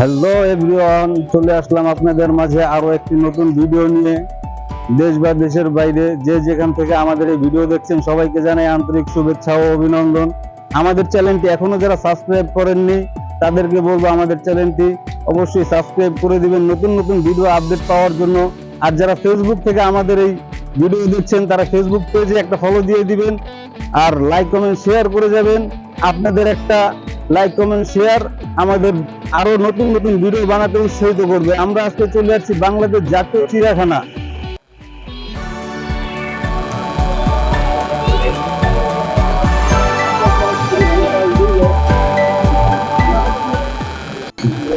Hello everyone, চলে আসলাম আপনাদের মাঝে আরো একটি নতুন ভিডিও নিয়ে। দেশ বা দেশের বাইরে যে যেখান থেকে আমাদের এই ভিডিও দেখছেন সবাইকে জানাই আন্তরিক শুভেচ্ছা ও অভিনন্দন। আমাদের চ্যানেলটি এখনো যারা সাবস্ক্রাইব করেননি তাদেরকে বলবো আমাদের চ্যানেলটি অবশ্যই সাবস্ক্রাইব করে দিবেন নতুন নতুন ভিডিও আপডেট পাওয়ার জন্য। আর যারা ফেসবুক থেকে আমাদের এই ভিডিও দেখছেন তারা ফেসবুক পেজে একটা ফলো দিয়ে দিবেন আর লাইক কমেন্ট শেয়ার করে যাবেন। আপনাদের একটা লাইক কমেন্ট শেয়ার আমাদের আরো নতুন নতুন ভিডিও বানাতে উৎসাহিত করবে। আমরা আজকে চলে আসছি বাংলাদেশ জাতীয় চিড়িয়াখানা।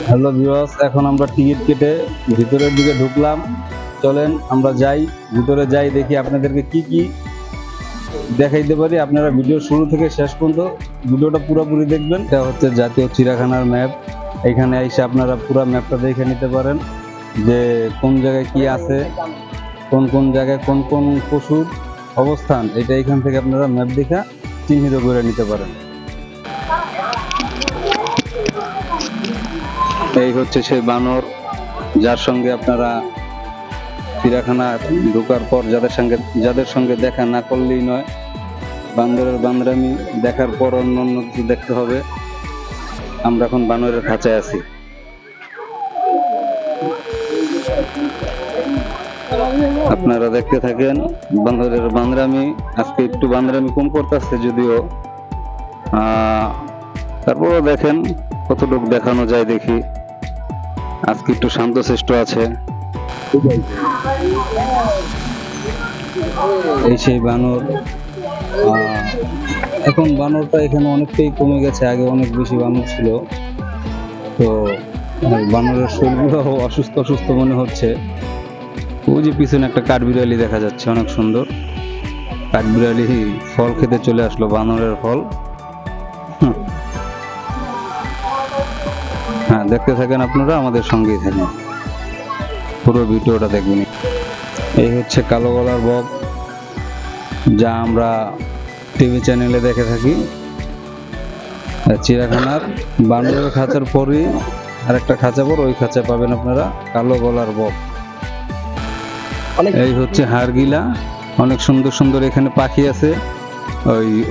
হ্যালো ভিউয়ার্স, এখন আমরা টিকিট কেটে ভিতরের দিকে ঢুকলাম। চলেন আমরা যাই, ভিতরে যাই, দেখি আপনাদেরকে কি কি দেখাইতে পারি। আপনারা ভিডিও শুরু থেকে শেষ পর্যন্ত ভিডিওটা পুরোপুরি দেখবেন। এটা হচ্ছে জাতীয় চিড়িয়াখানার ম্যাপ। এখানে এসে আপনারা পুরো ম্যাপটা দেখে নিতে পারেন যে কোন জায়গায় কি আছে, কোন কোন জায়গায় কোন কোন পশুর অবস্থান, এটা এখান থেকে আপনারা ম্যাপ দেখে চিহ্নিত করে নিতে পারেন। এই হচ্ছে সেই বানর যার সঙ্গে আপনারা চিড়িয়াখানা ঢোকার পর যাদের সঙ্গে দেখা না করলেই নয়। বান্দরের বান্দরামি দেখার পর অন্য অন্য কিছু দেখতে হবে। আমরা এখন বানরের খাঁচায় আছি। আপনারা দেখতে থাকেন বান্দরের বান্দরামি। আজকে একটু বান্দরামি কম করতেছে যদিও, তারপরও দেখেন কতটুকু দেখানো যায়। দেখি আজকে একটু শান্তশিষ্ট আছে। এই সেই বানর। এখন বানরটা এখানে অনেকটাই কমে গেছে, আগে অনেক বেশি বানর ছিল। তো বানরের শরীরগুলো অসুস্থ অসুস্থ মনে হচ্ছে। ওই যে পিছনে একটা কাঠবিড়ালি দেখা যাচ্ছে, অনেক সুন্দর কাঠবিড়ালি ফল খেতে চলে আসলো, বানরের ফল। হ্যাঁ, দেখতে থাকেন আপনারা, আমাদের সঙ্গেই থাকেন, পুরো ভিডিওটা দেখবেন। এই হচ্ছে কালো গলার বক, যা আমরা টিভি চ্যানেলে দেখে থাকি। চিড়িয়াখানার বানরের খাঁচার পরই আর একটা খাঁচা পর, ওই খাঁচা পাবেন আপনারা কালো গলার বক। এই হচ্ছে হাড়গিলা, অনেক সুন্দর সুন্দর এখানে পাখি আছে।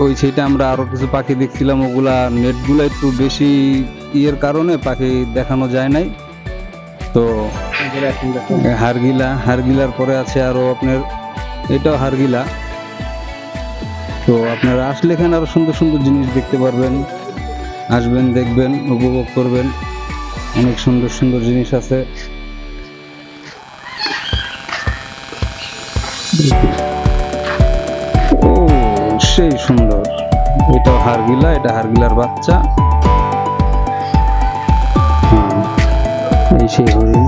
ওই সেইটা আমরা আরো কিছু পাখি দেখছিলাম, ওগুলা নেটগুলা একটু বেশি ইয়ের কারণে পাখি দেখানো যায় নাই। তো হাড়গিলার পরে আছে আরো আপনার এটাও হাড়গিলা। তো আপনারা আসলে এখানে আরো সুন্দর সুন্দর জিনিস দেখতে পারবেন। আসবেন, দেখবেন, উপভোগ করবেন, অনেক সুন্দর সুন্দর জিনিস আছে। ও সেই সুন্দর, এটাও হাড়গিলা, এটা হাড়গিলার বাচ্চা। এই সেই হরিণ,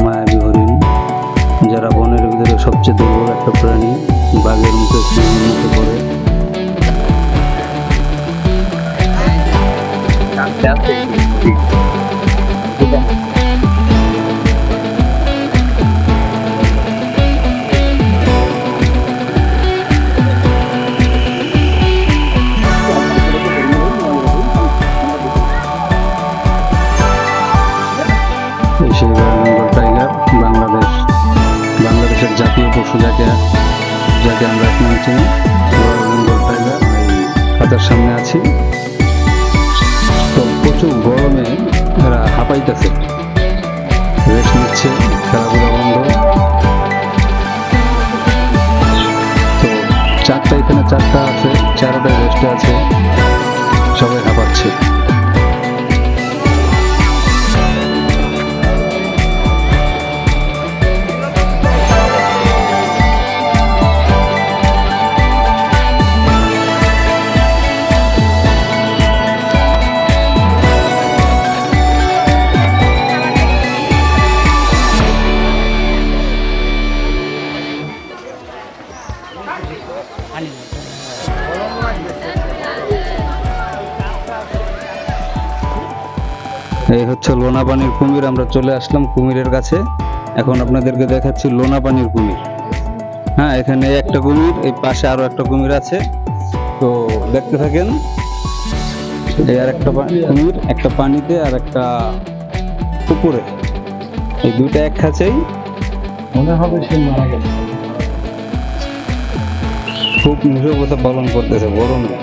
মায়াবী হরিণ, যারা বনের ভিতরে সবচেয়ে দুর্বল একটা প্রাণী, বাঘের মুখে পড়ে। বাংলাদেশের জাতীয় পশু যাকে আমরা এখন চিনি, বেঙ্গল টাইগার। খাঁচার সামনে আছি, তো প্রচুর গরমে এরা হাঁপাইতেছে, রেস্ট নিচ্ছে, খেলাধুলা বন্ধ। তো এখানে চারটা আছে, চারটায় রেস্টে আছে, সবাই হাঁপাচ্ছে। এই হচ্ছে লোনা পানির কুমির। আমরা চলে আসলাম কুমিরের কাছে। এখন আপনাদেরকে দেখাচ্ছি লোনা পানির কুমির। হ্যাঁ, এখানে একটা কুমির, এই পাশে আরো একটা কুমির আছে। তো দেখতে থাকেন, এই আর একটা কুমির, একটা পানিতে আর একটা পুকুরে, এই দুইটা এক খাঁচেই মনে হবে সে মারা গেছে। খুব নিরবতা পালন করতেছে গরমে।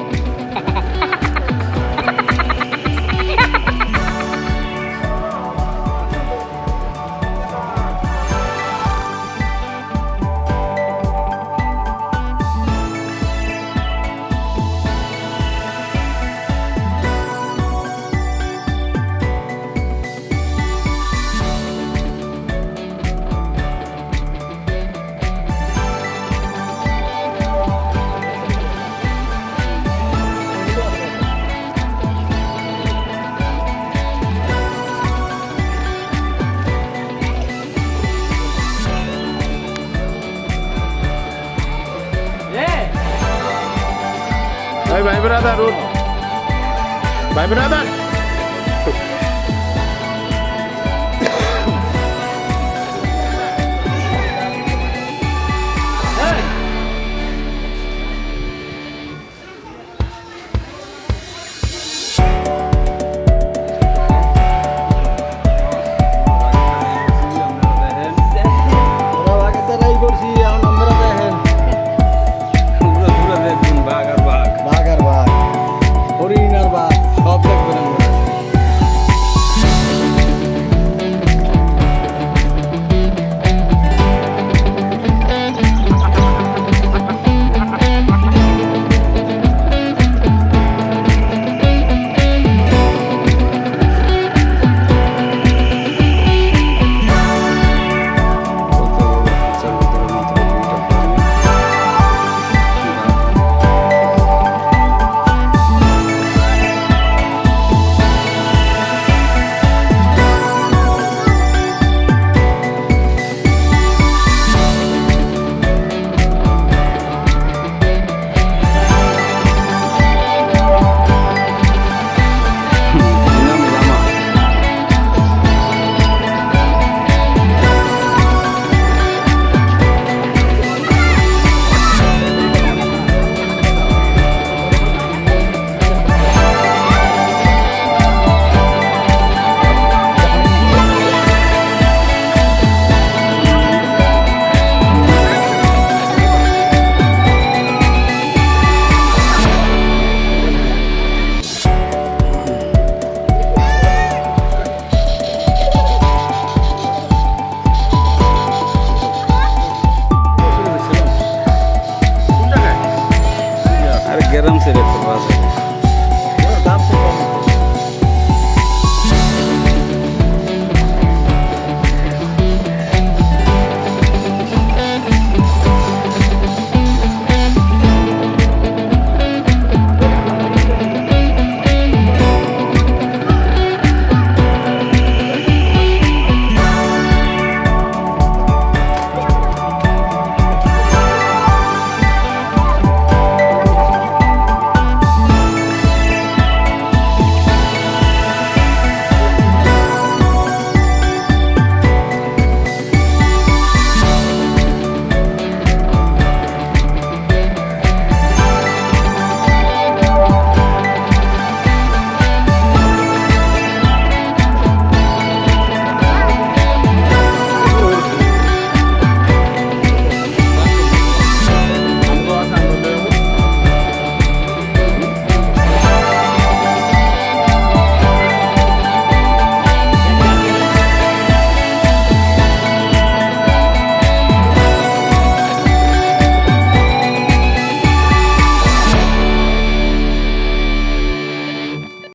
ভাই ব্রাদার, ভাই ব্রাদার।